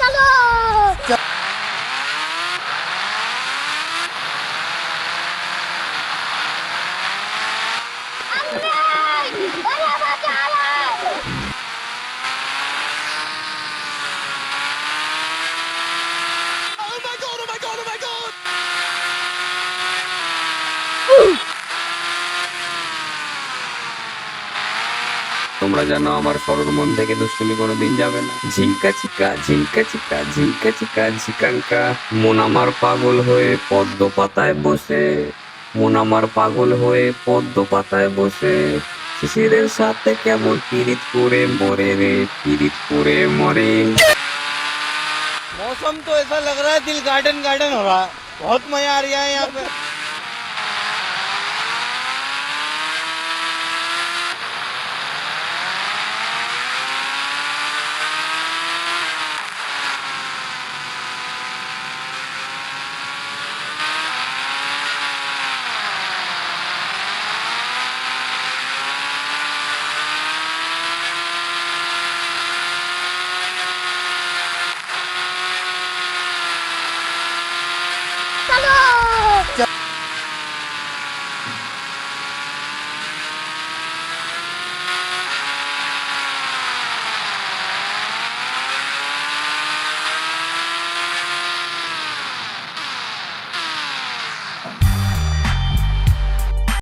বাঁচালো। তোমরা জানো আমার সরল মন থেকে দুষ্টুমি কোনোদিন যাবে না। ঝিঙ্কা চিকা ঝিঙ্কা চিকা ঝিঙ্কা চিকা ঝিকাঙ্কা। মন আমার পাগল হয়ে পদ্ম পাতায় বসে, মন আমার পাগল হয়ে পদ্ম পাতায় বসে শিশিরের সাথে কেমন পিরিত করে মরে রে, পিরিত করে মরে। मौसम तो ऐसा लग रहा है दिल गार्डन गार्डन हो रहा है। बहुत मजा आ रहा है यहाँ पे।